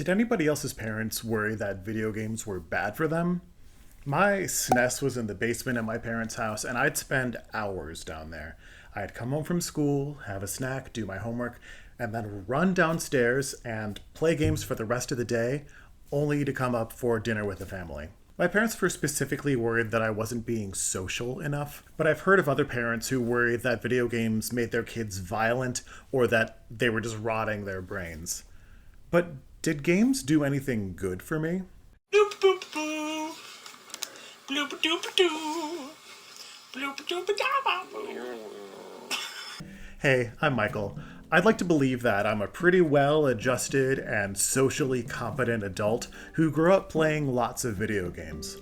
Did anybody else's parents worry that video games were bad for them? My SNES was in the basement at my parents' house, and I'd spend hours down there. I'd come home from school, have a snack, do my homework, and then run downstairs and play games for the rest of the day, only to come up for dinner with the family. My parents were specifically worried that I wasn't being social enough, but I've heard of other parents who worried that video games made their kids violent or that they were just rotting their brains. But did games do anything good for me? Bloop boop boo. Bloop doop doo. Bloop doop da boo. Hey, I'm Michael. I'd like to believe that I'm a pretty well-adjusted and socially competent adult who grew up playing lots of video games.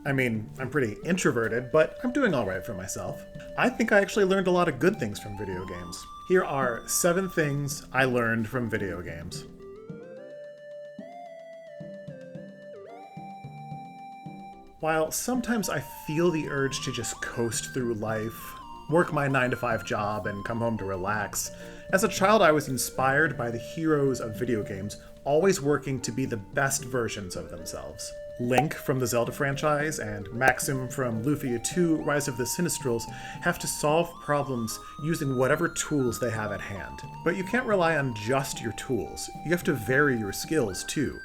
I mean, I'm pretty introverted, but I'm doing alright for myself. I think I actually learned a lot of good things from video games. Here are 7 things I learned from video games. While sometimes I feel the urge to just coast through life, work my 9-to-5 job, and come home to relax, as a child I was inspired by the heroes of video games always working to be the best versions of themselves. Link from the Zelda franchise and Maxim from Lufia 2 Rise of the Sinistrals have to solve problems using whatever tools they have at hand. But you can't rely on just your tools. You have to vary your skills too.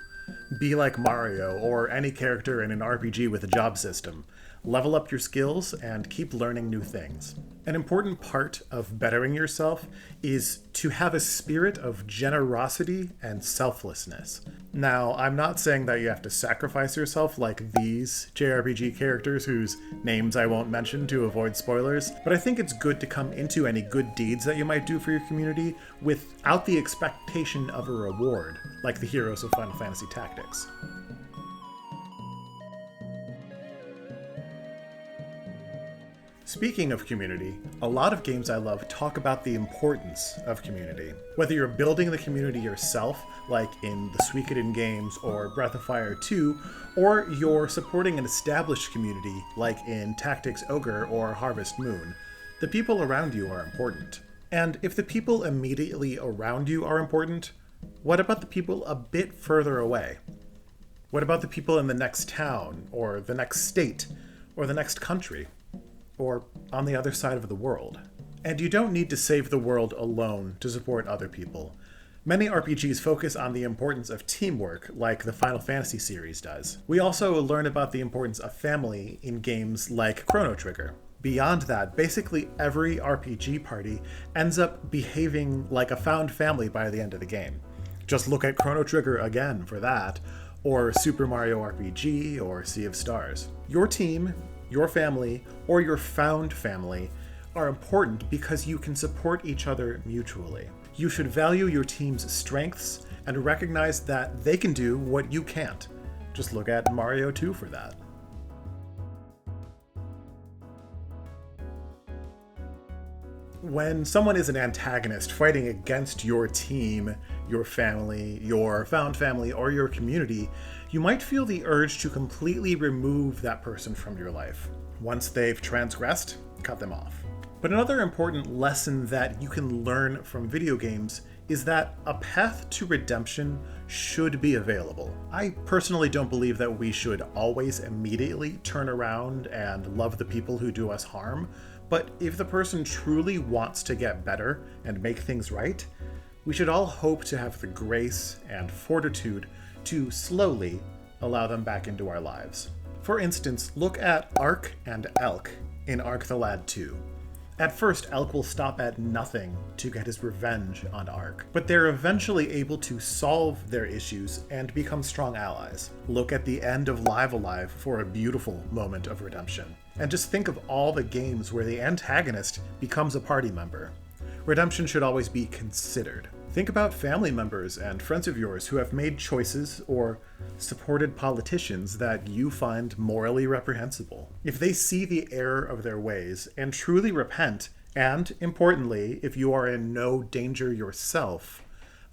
Be like Mario or any character in an RPG with a job system. Level up your skills and keep learning new things. An important part of bettering yourself is to have a spirit of generosity and selflessness. Now, I'm not saying that you have to sacrifice yourself like these JRPG characters whose names I won't mention to avoid spoilers, but I think it's good to come into any good deeds that you might do for your community without the expectation of a reward, like the heroes of Final Fantasy Tactics. Speaking of community, a lot of games I love talk about the importance of community. Whether you're building the community yourself, like in the Suikoden games or Breath of Fire 2, or you're supporting an established community, like in Tactics Ogre or Harvest Moon, the people around you are important. And if the people immediately around you are important, what about the people a bit further away? What about the people in the next town, or the next state, or the next country? Or on the other side of the world. And you don't need to save the world alone to support other people. Many RPGs focus on the importance of teamwork, like the Final Fantasy series does. We also learn about the importance of family in games like Chrono Trigger. Beyond that, basically every RPG party ends up behaving like a found family by the end of the game. Just look at Chrono Trigger again for that, or Super Mario RPG, or Sea of Stars. Your team, your family, or your found family are important because you can support each other mutually. You should value your team's strengths and recognize that they can do what you can't. Just look at Mario 2 for that. When someone is an antagonist fighting against your team, your family, your found family, or your community, you might feel the urge to completely remove that person from your life. Once they've transgressed, cut them off. But another important lesson that you can learn from video games is that a path to redemption should be available. I personally don't believe that we should always immediately turn around and love the people who do us harm, but if the person truly wants to get better and make things right, we should all hope to have the grace and fortitude to slowly allow them back into our lives. For instance, look at Ark and Elk in Ark the Lad 2. At first, Elk will stop at nothing to get his revenge on Ark, but they're eventually able to solve their issues and become strong allies. Look at the end of Live Alive for a beautiful moment of redemption. And just think of all the games where the antagonist becomes a party member. Redemption should always be considered. Think about family members and friends of yours who have made choices or supported politicians that you find morally reprehensible. If they see the error of their ways and truly repent, and importantly, if you are in no danger yourself,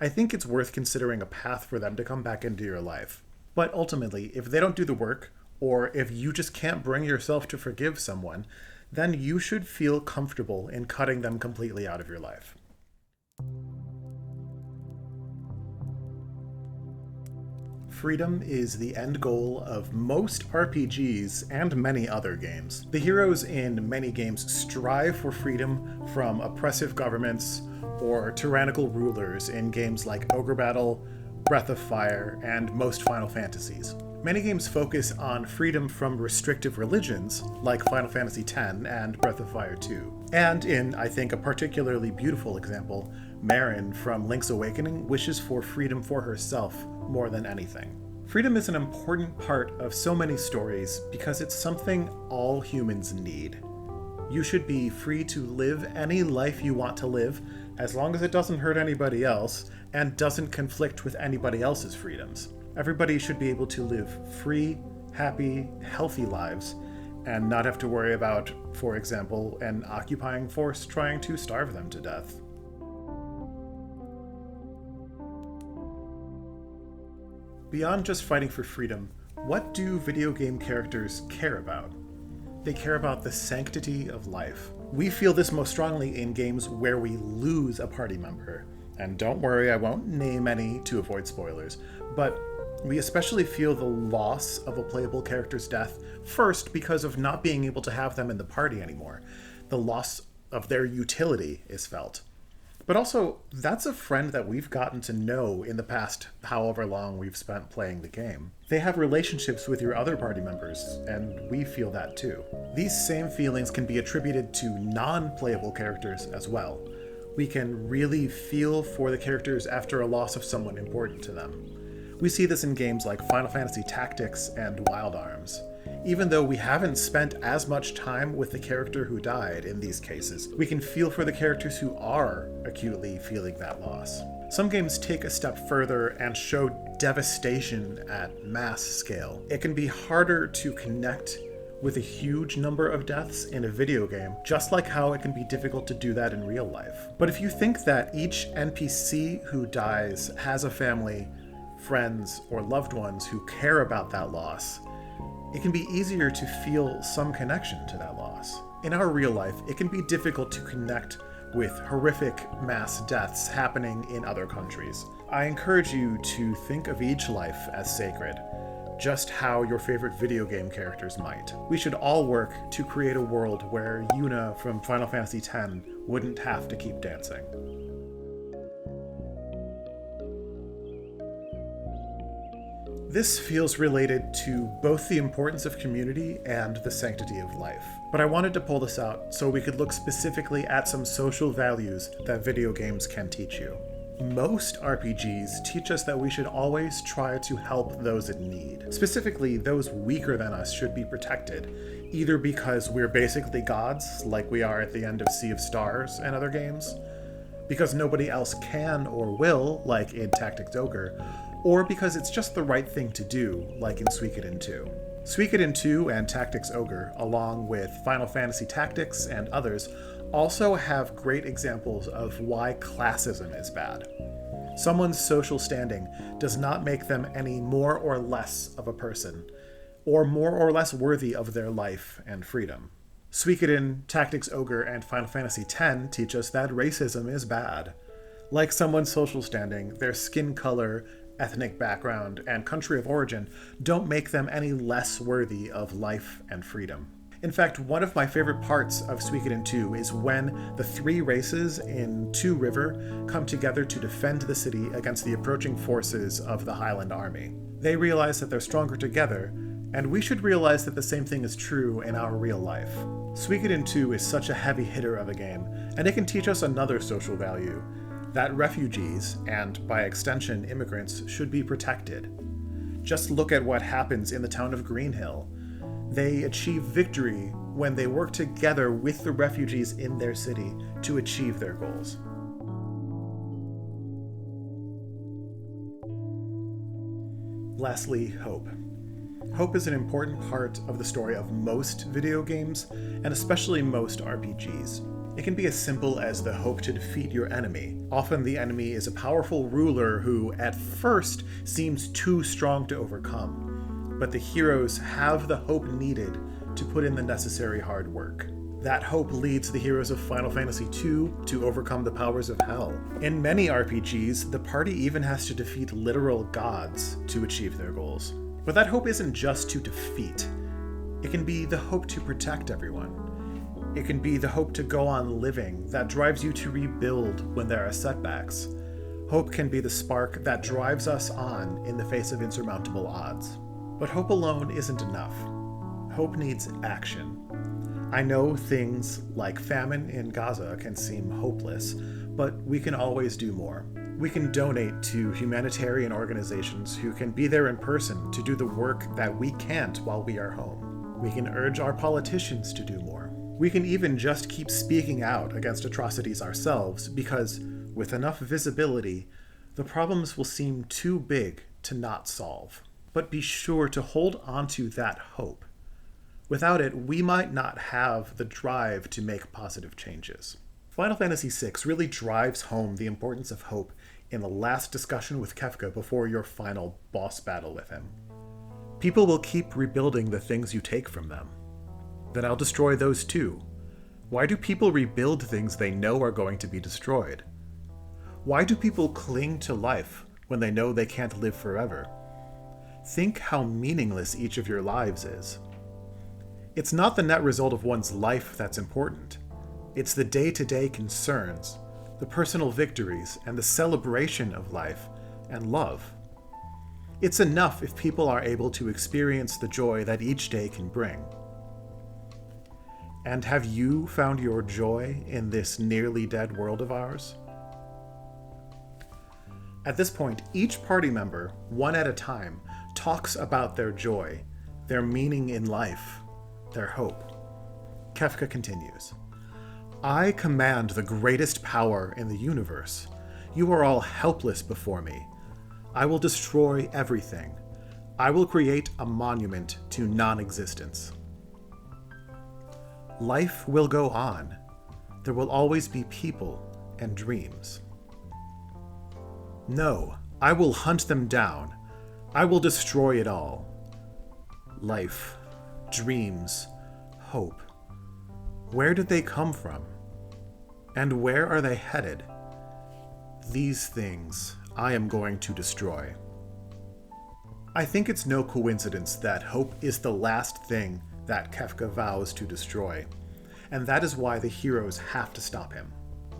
I think it's worth considering a path for them to come back into your life. But ultimately, if they don't do the work, or if you just can't bring yourself to forgive someone, then you should feel comfortable in cutting them completely out of your life. freedom is the end goal of most RPGs and many other games. The heroes in many games strive for freedom from oppressive governments or tyrannical rulers in games like Ogre Battle, Breath of Fire, and most Final Fantasies. Many games focus on freedom from restrictive religions, like Final Fantasy X and Breath of Fire 2. And in, I think, a particularly beautiful example, Marin from Link's Awakening wishes for freedom for herself more than anything. Freedom is an important part of so many stories because it's something all humans need. You should be free to live any life you want to live, as long as it doesn't hurt anybody else and doesn't conflict with anybody else's freedoms. Everybody should be able to live free, happy, healthy lives and not have to worry about, for example, an occupying force trying to starve them to death. Beyond just fighting for freedom, what do video game characters care about? They care about the sanctity of life. We feel this most strongly in games where we lose a party member. And don't worry, I won't name any to avoid spoilers, but we especially feel the loss of a playable character's death first because of not being able to have them in the party anymore. The loss of their utility is felt. But also, that's a friend that we've gotten to know in the past however long we've spent playing the game. They have relationships with your other party members, and we feel that too. These same feelings can be attributed to non-playable characters as well. We can really feel for the characters after a loss of someone important to them. We see this in games like Final Fantasy Tactics and Wild Arms. Even though we haven't spent as much time with the character who died in these cases, we can feel for the characters who are acutely feeling that loss. Some games take a step further and show devastation at mass scale. It can be harder to connect with a huge number of deaths in a video game, just like how it can be difficult to do that in real life. But if you think that each NPC who dies has a family, friends, or loved ones who care about that loss, it can be easier to feel some connection to that loss. In our real life, it can be difficult to connect with horrific mass deaths happening in other countries. I encourage you to think of each life as sacred, just how your favorite video game characters might. We should all work to create a world where Yuna from Final Fantasy X wouldn't have to keep dancing. This feels related to both the importance of community and the sanctity of life. But I wanted to pull this out so we could look specifically at some social values that video games can teach you. Most RPGs teach us that we should always try to help those in need. Specifically, those weaker than us should be protected, either because we're basically gods, like we are at the end of Sea of Stars and other games, because nobody else can or will, like in Tactics Ogre, or because it's just the right thing to do, like in Suikoden 2. Suikoden 2 and Tactics Ogre, along with Final Fantasy Tactics and others, also have great examples of why classism is bad. Someone's social standing does not make them any more or less of a person, or more or less worthy of their life and freedom. Suikoden, Tactics Ogre, and Final Fantasy X teach us that racism is bad. Like someone's social standing, their skin color, ethnic background, and country of origin don't make them any less worthy of life and freedom. In fact, one of my favorite parts of Suikoden 2 is when the three races in Two River come together to defend the city against the approaching forces of the Highland Army. They realize that they're stronger together, and we should realize that the same thing is true in our real life. Suikoden 2 is such a heavy hitter of a game, and it can teach us another social value, that refugees, and by extension immigrants, should be protected. Just look at what happens in the town of Greenhill. They achieve victory when they work together with the refugees in their city to achieve their goals. Lastly, hope. Hope is an important part of the story of most video games, and especially most RPGs. It can be as simple as the hope to defeat your enemy. Often the enemy is a powerful ruler who, at first, seems too strong to overcome, but the heroes have the hope needed to put in the necessary hard work. That hope leads the heroes of Final Fantasy II to overcome the powers of hell. In many RPGs, the party even has to defeat literal gods to achieve their goals. But that hope isn't just to defeat. It can be the hope to protect everyone. It can be the hope to go on living that drives you to rebuild when there are setbacks. Hope can be the spark that drives us on in the face of insurmountable odds. But hope alone isn't enough. Hope needs action. I know things like famine in Gaza can seem hopeless, but we can always do more. We can donate to humanitarian organizations who can be there in person to do the work that we can't while we are home. We can urge our politicians to do more. We can even just keep speaking out against atrocities ourselves because, with enough visibility, the problems will seem too big to not solve. But be sure to hold onto that hope. Without it, we might not have the drive to make positive changes. Final Fantasy VI really drives home the importance of hope in the last discussion with Kefka before your final boss battle with him. People will keep rebuilding the things you take from them. Then I'll destroy those too. Why do people rebuild things they know are going to be destroyed? Why do people cling to life when they know they can't live forever? Think how meaningless each of your lives is. It's not the net result of one's life that's important. It's the day-to-day concerns, the personal victories, and the celebration of life and love. It's enough if people are able to experience the joy that each day can bring. And have you found your joy in this nearly dead world of ours? At this point, each party member, one at a time, talks about their joy, their meaning in life, their hope. Kefka continues. I command the greatest power in the universe. You are all helpless before me. I will destroy everything. I will create a monument to non-existence. Life will go on. There will always be people and dreams. No, I will hunt them down. I will destroy it all. Life, dreams, hope. Where did they come from? And where are they headed? These things I am going to destroy. I think it's no coincidence that hope is the last thing that Kefka vows to destroy, and that is why the heroes have to stop him.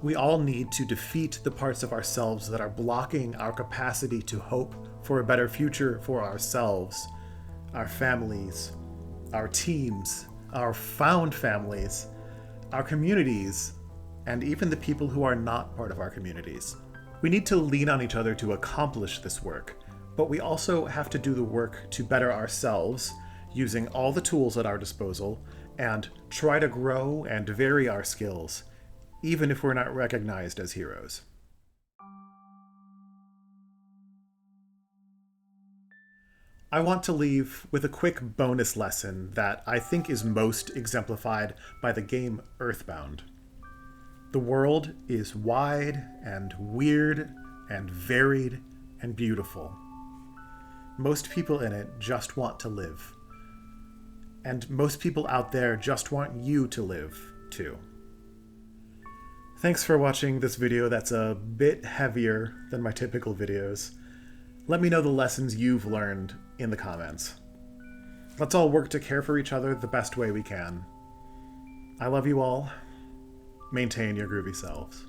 We all need to defeat the parts of ourselves that are blocking our capacity to hope for a better future for ourselves, our families, our teams, our found families, our communities, and even the people who are not part of our communities. We need to lean on each other to accomplish this work, but we also have to do the work to better ourselves, using all the tools at our disposal, and try to grow and vary our skills, even if we're not recognized as heroes. I want to leave with a quick bonus lesson that I think is most exemplified by the game Earthbound. The world is wide and weird and varied and beautiful. Most people in it just want to live. And most people out there just want you to live, too. Thanks for watching this video that's a bit heavier than my typical videos. Let me know the lessons you've learned in the comments. Let's all work to care for each other the best way we can. I love you all. Maintain your groovy selves.